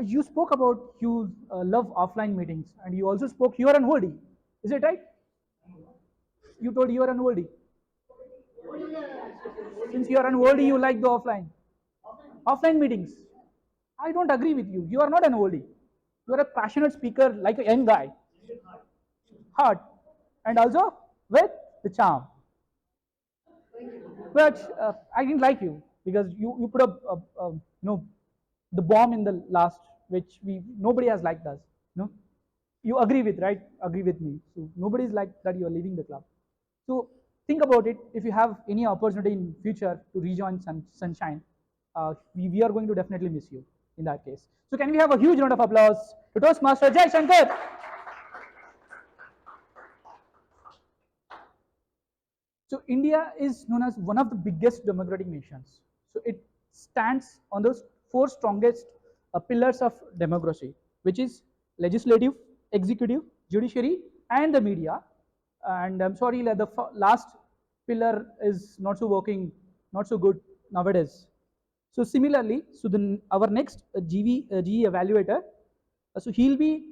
You spoke about you love offline meetings, and you also spoke you are an oldie. Is it right? You told you are an oldie. Since you are an oldie, you like the offline meetings. I don't agree with you. You are not an oldie. You are a passionate speaker, like a young guy, hard, and also with the charm. But I didn't like you because you put the bomb in the last, which we nobody has liked us. No, you agree with, right? Agree with me. So nobody is like that. You are leaving the club. So think about it. If you have any opportunity in future to rejoin Sunshine, we are going to definitely miss you in that case. So can we have a huge round of applause to Toastmaster Jai Shankar? So India is known as one of the biggest democratic nations. So it stands on those four strongest pillars of democracy, which is legislative, executive, judiciary, and the media. And I'm sorry, the last pillar is not so working, not so good nowadays. So similarly, so our next GE evaluator, so he'll be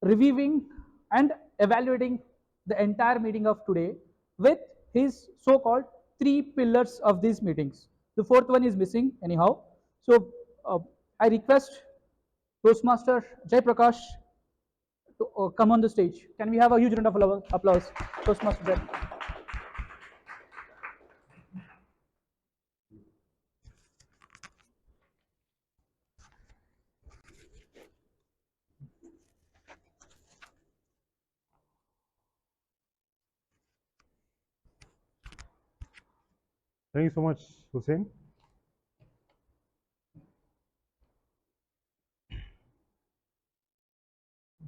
reviewing and evaluating the entire meeting of today with his so-called three pillars of these meetings. The fourth one is missing anyhow. So I request Toastmaster Jai Prakash to come on the stage. Can we have a huge round of applause, Toastmaster Jai? Thank you so much, Hussein.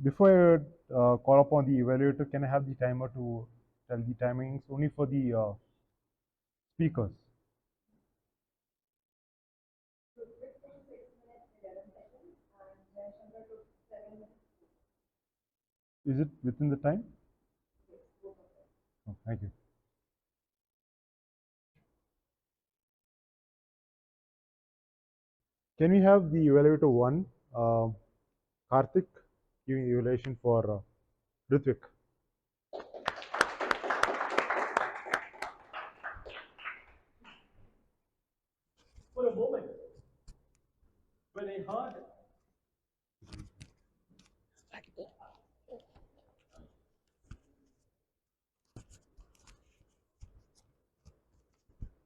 Before I call upon the evaluator, can I have the timer to tell the timings only for the speakers? Is it within the time? Oh, thank you. Can we have the evaluator 1, Karthik, giving the evaluation for Ritvik? For a moment, when I heard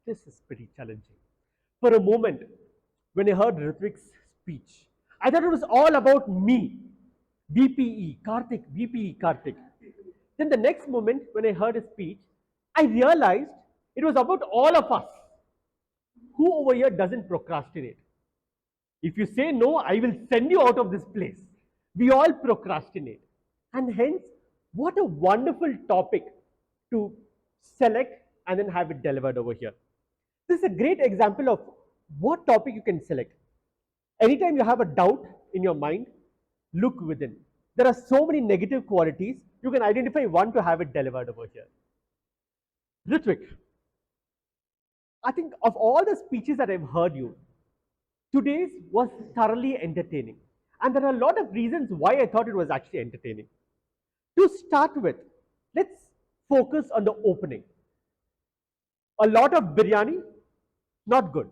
this is pretty challenging. For a moment, when I heard Ritvik's speech, I thought it was all about me. BPE, Karthik, BPE, Karthik. Then the next moment, when I heard his speech, I realized it was about all of us. Who over here doesn't procrastinate? If you say no, I will send you out of this place. We all procrastinate. And hence, what a wonderful topic to select and then have it delivered over here. This is a great example of what topic you can select. Anytime you have a doubt in your mind, look within. There are so many negative qualities, you can identify one to have it delivered over here. Ritvik, I think of all the speeches that I've heard you, today's was thoroughly entertaining. And there are a lot of reasons why I thought it was actually entertaining. To start with, let's focus on the opening. A lot of biryani, not good.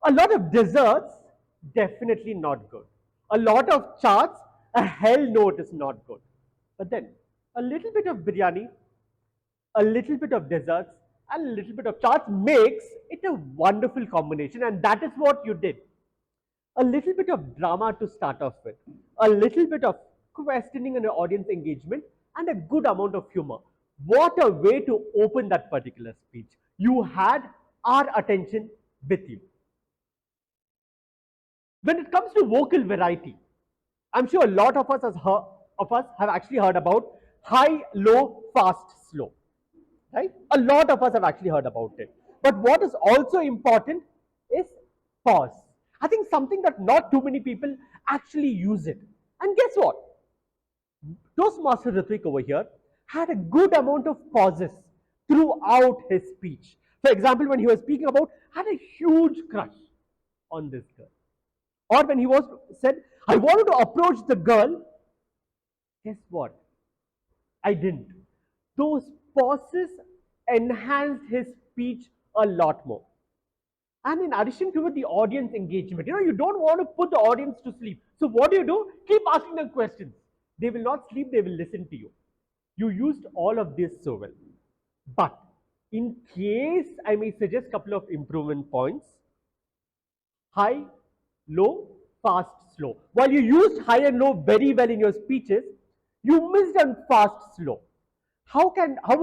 A lot of desserts, definitely not good. A lot of charts, a hell no, it is not good. But then, a little bit of biryani, a little bit of desserts, and a little bit of charts makes it a wonderful combination, and that is what you did. A little bit of drama to start off with, a little bit of questioning and audience engagement, and a good amount of humor. What a way to open that particular speech. You had our attention with you. When it comes to vocal variety, I'm sure a lot of us have actually heard about high, low, fast, slow. Right? A lot of us have actually heard about it. But what is also important is pause. I think something that not too many people actually use it. And guess what? Toastmaster Ritvik over here had a good amount of pauses throughout his speech. For example, when he was speaking about, had a huge crush on this girl. Or when he was said, I wanted to approach the girl, guess what? I didn't. Those pauses enhanced his speech a lot more. And in addition to it, the audience engagement. You don't want to put the audience to sleep. So what do? Keep asking them questions. They will not sleep, they will listen to you. You used all of this so well. But in case I may suggest a couple of improvement points, high, low, fast, slow. While you used high and low very well in your speeches, you missed on fast, slow. How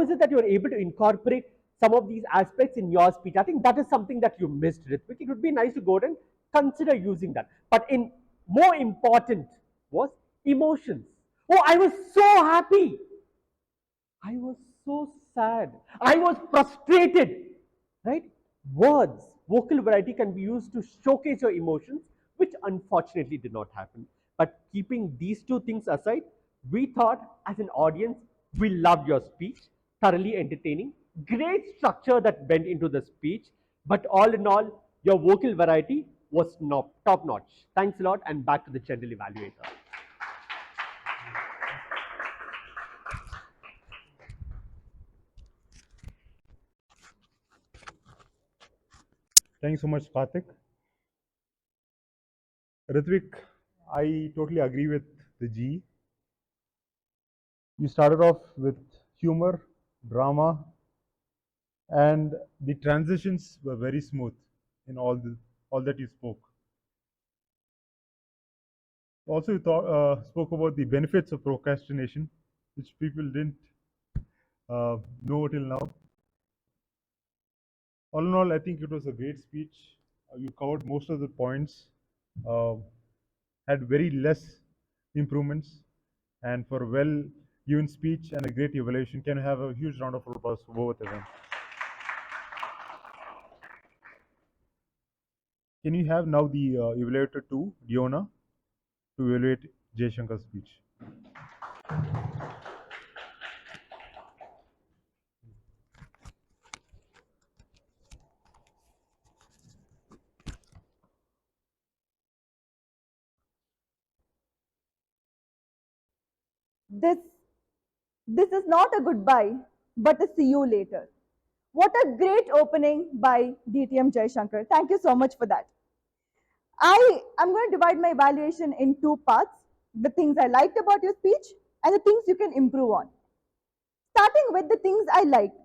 is it that you're able to incorporate some of these aspects in your speech? I think that is something that you missed, Ritvik. It would be nice to go ahead and consider using that. But in more important was emotions. Oh, I was so happy. I was so sad. I was frustrated. Right? Words, vocal variety can be used to showcase your emotions, which unfortunately did not happen. But keeping these two things aside, we thought as an audience, we loved your speech, thoroughly entertaining, great structure that went into the speech, but all in all, your vocal variety was top notch. Thanks a lot, and back to the general evaluator. Thank you so much, Karthik. Ritvik, I totally agree with the G. You started off with humor, drama, and the transitions were very smooth in all that you spoke. Also, you spoke about the benefits of procrastination, which people didn't know till now. All in all, I think it was a great speech. You covered most of the points, uh, had very less improvements, and for a well-given speech and a great evaluation, can have a huge round of applause for both of them. Can you have now the evaluator 2, Diona, to evaluate Jay Shankar's speech? This this is not a goodbye, but a see you later. What a great opening by DTM Jaishankar. Thank you so much for that. I am going to divide my evaluation in two parts: the things I liked about your speech and the things you can improve on. Starting with the things I liked,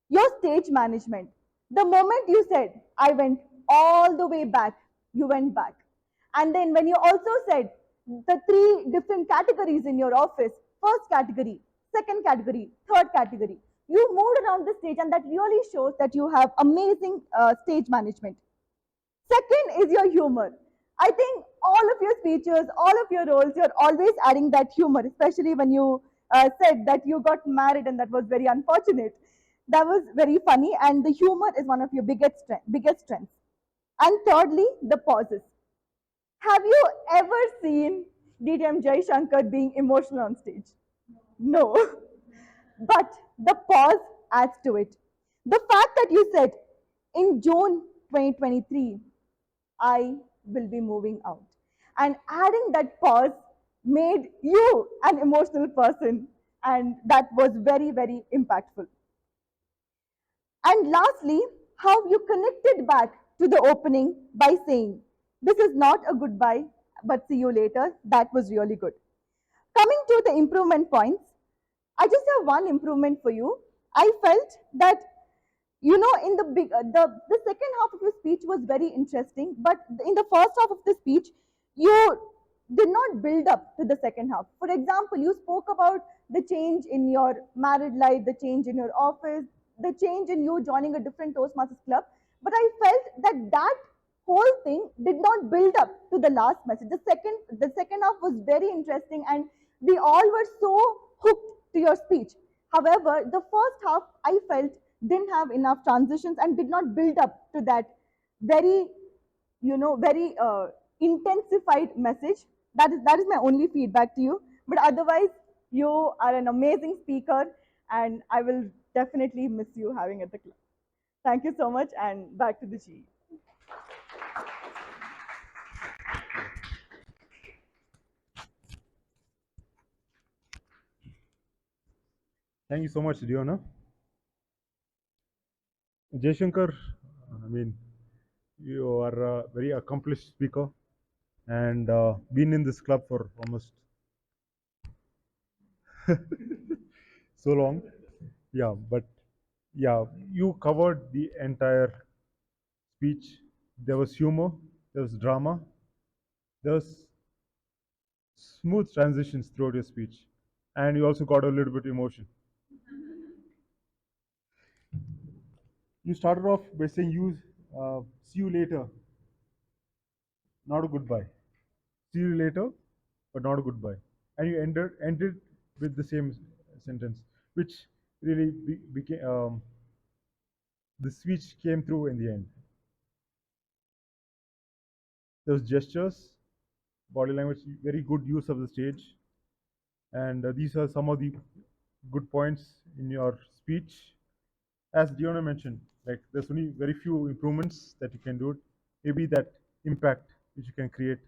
your stage management. The moment you said, I went all the way back, you went back. And then when you also said the three different categories in your office, first category, second category, third category, you moved around the stage, and that really shows that you have amazing stage management. Second is your humor. I think all of your speeches, all of your roles, you're always adding that humor, especially when you said that you got married and that was very unfortunate. That was very funny, and the humor is one of your biggest strengths. And thirdly, the pauses. Have you ever seen DTM Jaishankar being emotional on stage? No. But the pause adds to it. The fact that you said in June 2023, I will be moving out. And adding that pause made you an emotional person, and that was very, very impactful. And lastly, how you connected back to the opening by saying, this is not a goodbye, but see you later. That was really good. Coming to the improvement points, I just have one improvement for you. I felt that in the second half of your speech was very interesting, but in the first half of the speech, you did not build up to the second half. For example, you spoke about the change in your married life, the change in your office, the change in you joining a different Toastmasters club, but I felt that whole thing did not build up to the last message. The second half was very interesting, and we all were so hooked to your speech. However, the first half I felt didn't have enough transitions and did not build up to that very very intensified message. That is my only feedback to you. But otherwise, you are an amazing speaker, and I will definitely miss you having at the club. Thank you so much, and back to the G. Thank you so much, Diona. Jaishankar, I mean, you are a very accomplished speaker and been in this club for almost so long. Yeah, but yeah, you covered the entire speech. There was humor, there was drama, there was smooth transitions throughout your speech, and you also got a little bit emotion. You started off by saying you see you later, not a goodbye. See you later, but not a goodbye. And you ended with the same sentence, which really became the speech came through in the end. There was gestures, body language, very good use of the stage, and these are some of the good points in your speech. As Diona mentioned, like there's only very few improvements that you can do. Maybe that impact which you can create,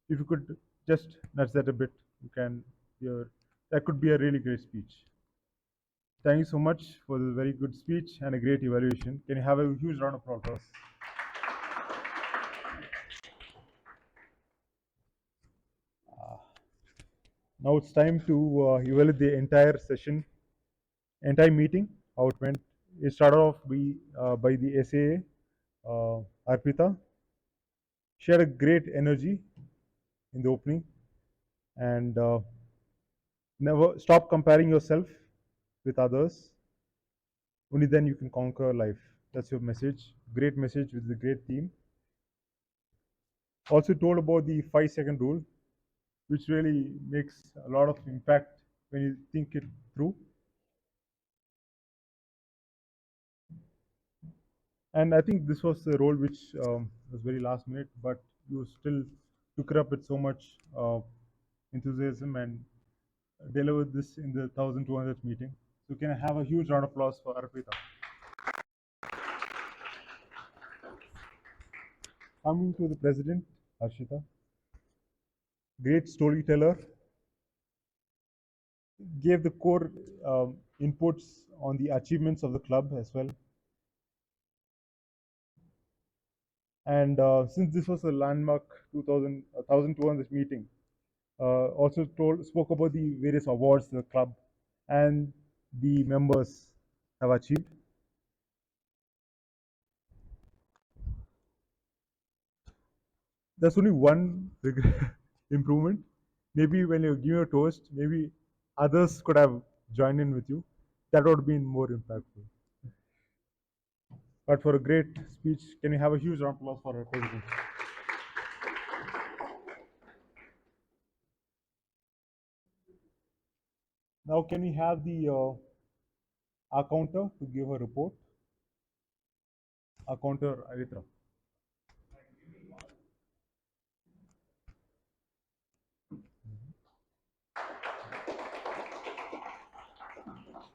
if you could just nudge that a bit, you can. Your that could be a really great speech. Thank you so much for this very good speech and a great evaluation. Can you have a huge round of applause? Now it's time to evaluate the entire session, entire meeting, how it went. It started off by the SAA, Arpita. She had a great energy in the opening, and never stop comparing yourself with others. Only then you can conquer life. That's your message. Great message with the great theme. Also told about the 5-second rule, which really makes a lot of impact when you think it through. And I think this was the role which was very last minute, but you still took it up with so much enthusiasm and delivered this in the 1200th meeting. So can I have a huge round of applause for Arpita? Coming to the president, Harshita, great storyteller, gave the core inputs on the achievements of the club as well. And since this was a landmark 1200th meeting, also spoke about the various awards the club and the members have achieved. There's only one improvement. Maybe when you give a toast, maybe others could have joined in with you. That would have been more impactful. But for a great speech, can you have a huge round of applause for our president? Now, can we have the accounter to give a report? Accounter Aritra.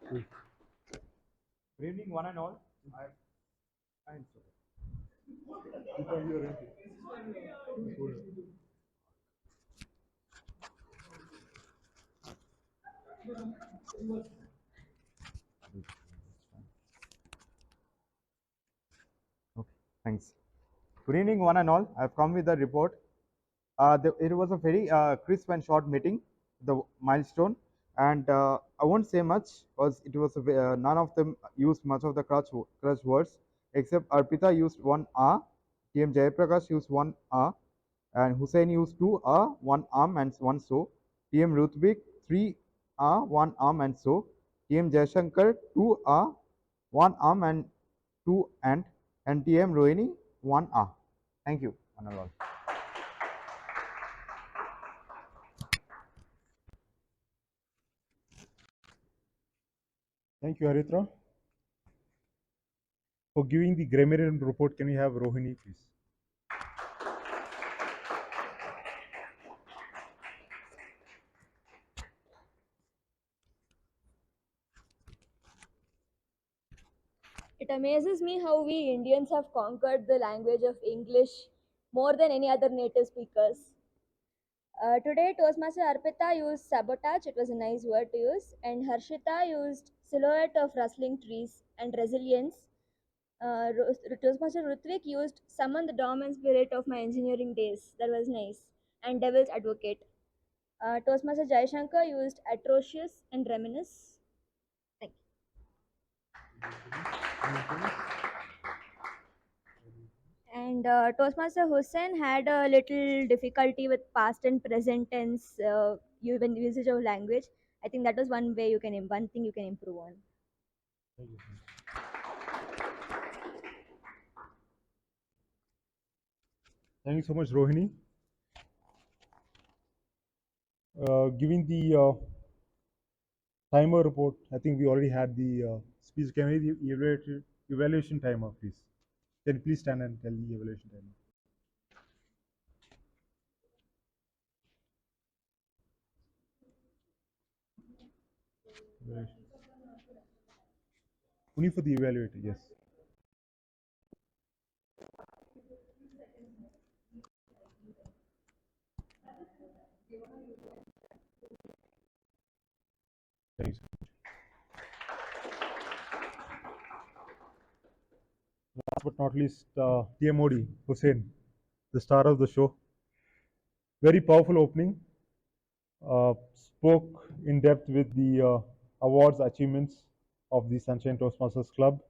Good evening, one and all. I'm sorry. Okay, thanks. Good evening, one and all. I've come with a report. It was a very crisp and short meeting, the milestone, and I won't say much because it was none of them used much of the crutch words, except Arpita used one R, TM Jayaprakash used one R, and Hussein used two R, one arm and one so. TM Rutvik three R, one arm and so. TM Jayashankar two R, one arm and two and TM Rohini one R. Thank you, one and all. Thank you, Aritra. For giving the grammarian report, can we have Rohini, please? It amazes me how we Indians have conquered the language of English more than any other native speakers. Today, Toastmaster Arpita used sabotage, it was a nice word to use, and Harshita used silhouette of rustling trees and resilience. Toastmaster Rutvik used summon the dormant spirit of my engineering days, that was nice, and devil's advocate. Toastmaster Jaishankar used atrocious and reminisce. Thank you. And Toastmaster Hussain had a little difficulty with past and present tense when usage of language. I think that was one thing you can improve on. Thank you so much, Rohini. Giving the timer report, I think we already had the speech. Can we the evaluation timer, please? Can you please stand and tell the evaluation timer? Evaluation. Only for the evaluator, yes. Thank you. Last but not least, TMOD Hussein, the star of the show. Very powerful opening. Spoke in depth with the awards achievements of the Sunshine Toastmasters Club.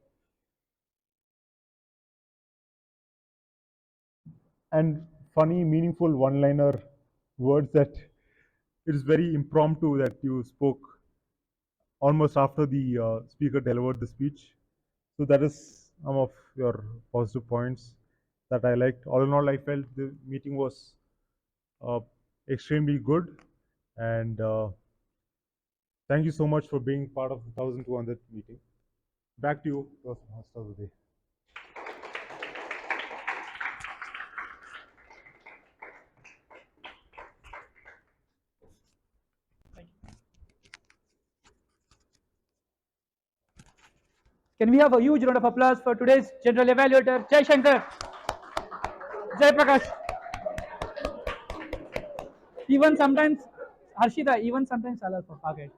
And funny, meaningful one-liner words that it is very impromptu that you spoke almost after the speaker delivered the speech. So that is some of your positive points that I liked. All in all, I felt the meeting was uh, extremely good, and thank you so much for being part of the 1200th meeting. Back to you, Master of the Day. Can we have a huge round of applause for today's general evaluator, Jai Shankar, Jai Prakash. Even sometimes, Harshita, even sometimes Salal for forget.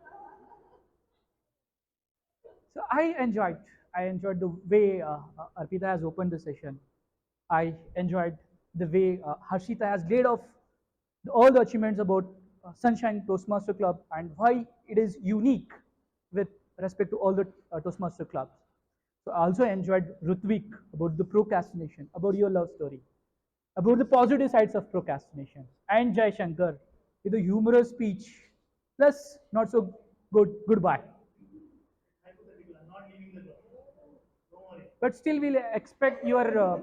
So I enjoyed the way Arpita has opened the session. I enjoyed the way Harshita has laid off all the achievements about Sunshine Toastmaster Club and why it is unique with respect to all the Toastmaster clubs. So I also enjoyed Rutvik about the procrastination, about your love story, about the positive sides of procrastination, and Jai Shankar with a humorous speech, plus not so good goodbye. But still, we'll expect your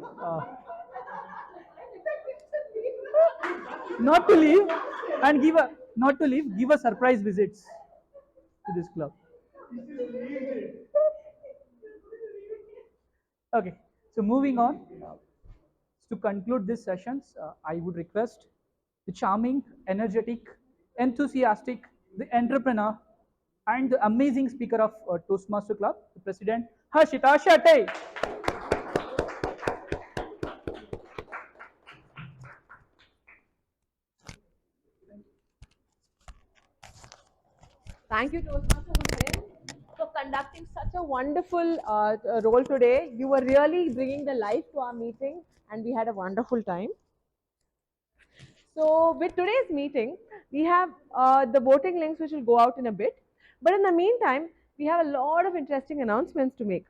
not to leave and give a not to leave, give a surprise visits to this club. Okay, so moving on to conclude this sessions, I would request the charming, energetic, enthusiastic, the entrepreneur, and the amazing speaker of Toastmaster Club, the president Harshita Shetty. Thank you, Toastmaster Hussain, for conducting such a wonderful role today. You were really bringing the life to our meeting, and we had a wonderful time. So, with today's meeting, we have the voting links which will go out in a bit. But in the meantime, we have a lot of interesting announcements to make.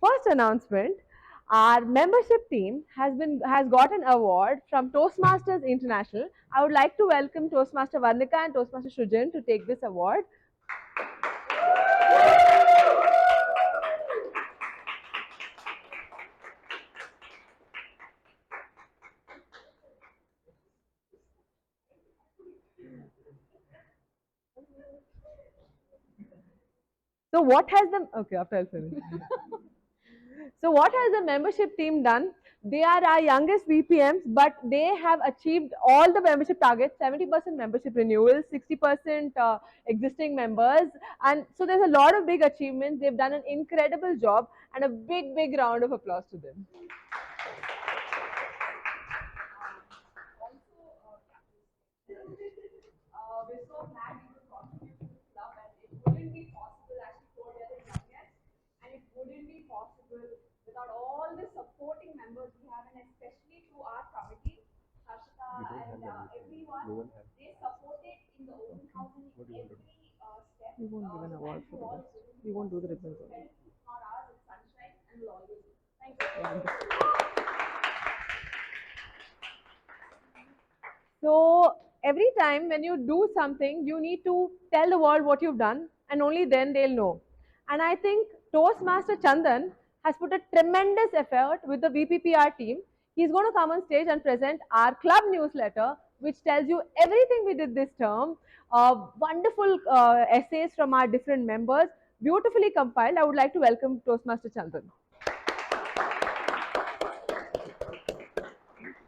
First announcement: our membership team has got an award from Toastmasters International. I would like to welcome Toastmaster Varnika and Toastmaster Shujan to take this award. So what has the okay after I'll finish. So what has the membership team done? They are our youngest VPMs, but they have achieved all the membership targets: 70% membership renewal, 60% existing members, and so there's a lot of big achievements. They've done an incredible job, and a big round of applause to them. everyone. They supported in the open house in every step. We won't give an award for the best. We won't do the ribbons only. It's not ours, it's sunshine and loyalty. Thank you. So every time when you do something, you need to tell the world what you've done, and only then they'll know. And I think Toastmaster Chandan has put a tremendous effort with the VPPR team. He's going to come on stage and present our club newsletter, which tells you everything we did this term. Wonderful essays from our different members, beautifully compiled. I would like to welcome Toastmaster Chandan.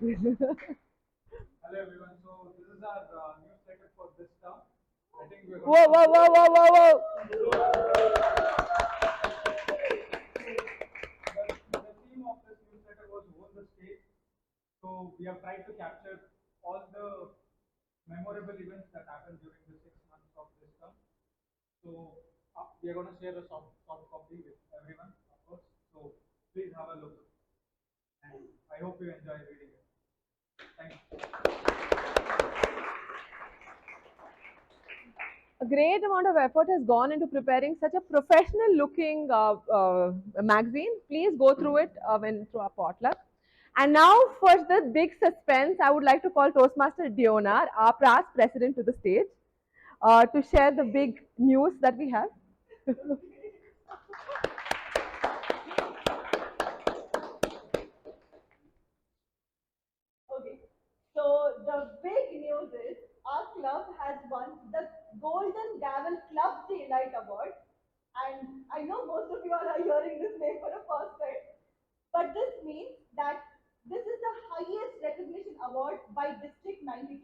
Hello everyone. So this is our newsletter for this term. I think we're Whoa, whoa, whoa, whoa, whoa, whoa. The theme of this newsletter was Own the Stage. So we have tried to capture all the memorable events that happened during the 6 months of this term. So we are going to share a soft copy with everyone, of course. So please have a look. And I hope you enjoy reading it. Thank you. A great amount of effort has gone into preparing such a professional looking magazine. Please go through it when through our potluck. And now for the big suspense, I would like to call Toastmaster Dionar, our past president, to the stage to share the big news that we have. Okay, so the big news is our club has won the Golden Gavel Club Delight Award. And I know most of you all are hearing this name for the first time, but this means that this is the highest recognition award by District 92.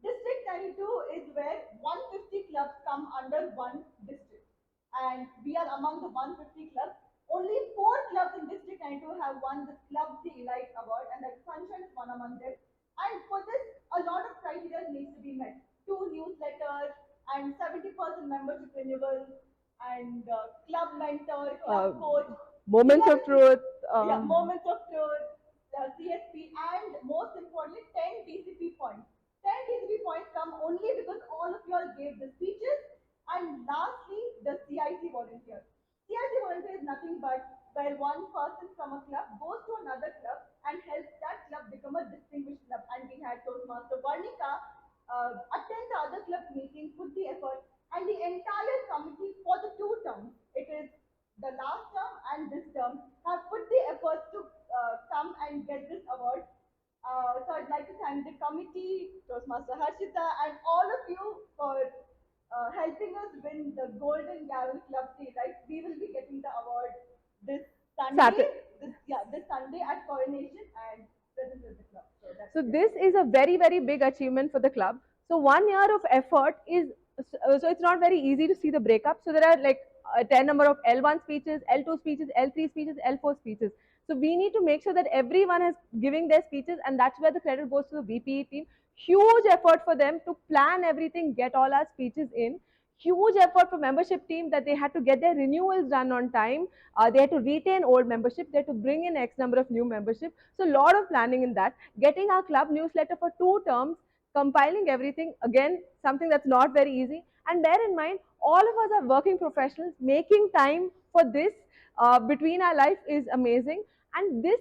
District 92 is where 150 clubs come under one district. And we are among the 150 clubs. Only 4 clubs in District 92 have won this Club Delight Award, and that Sunshine is one among them. And for this, a lot of criteria needs to be met. 2 newsletters and 70% membership renewal and club mentor, club coach. Moments of truth. Yeah, moments of truth, CSP, and most importantly, 10 TCP points. 10 TCP points come only because all of you all gave the speeches. And lastly, the CIC volunteer. CIC volunteer is nothing but where one person from a club goes to another club and helps that club become a distinguished club. And we had Toastmaster Varnika attend the other club meeting, put the effort, and the entire committee for the 2 terms. It is the last term and this term have put the efforts to come and get this award. So I'd like to thank the committee, Toastmaster Harshita, and all of you for helping us win the Golden Gavel Club Tea. Right, we will be getting the award this Sunday. This Sunday at Coronation and present with the club. So this is a very, very big achievement for the club. So 1 year of effort is, so it's not very easy to see the breakup. So there are like 10 number of L1 speeches, L2 speeches, L3 speeches, L4 speeches. So we need to make sure that everyone is giving their speeches, and that's where the credit goes to the VPE team. Huge effort for them to plan everything, get all our speeches in. Huge effort for membership team that they had to get their renewals done on time. They had to retain old membership. They had to bring in X number of new membership. So a lot of planning in that. Getting our club newsletter for 2 terms, compiling everything, again, something that's not very easy. And bear in mind, all of us are working professionals. Making time for this between our life is amazing. And this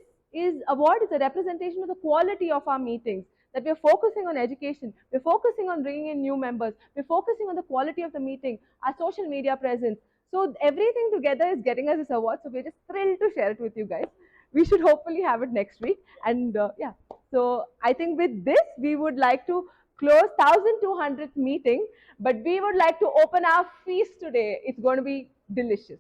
award is a representation of the quality of our meetings, that we're focusing on education, we're focusing on bringing in new members, we're focusing on the quality of the meeting, our social media presence. So everything together is getting us this award. So we're just thrilled to share it with you guys. We should hopefully have it next week. And yeah, so I think with this, we would like to close 1200th meeting, but we would like to open our feast today. It's going to be delicious.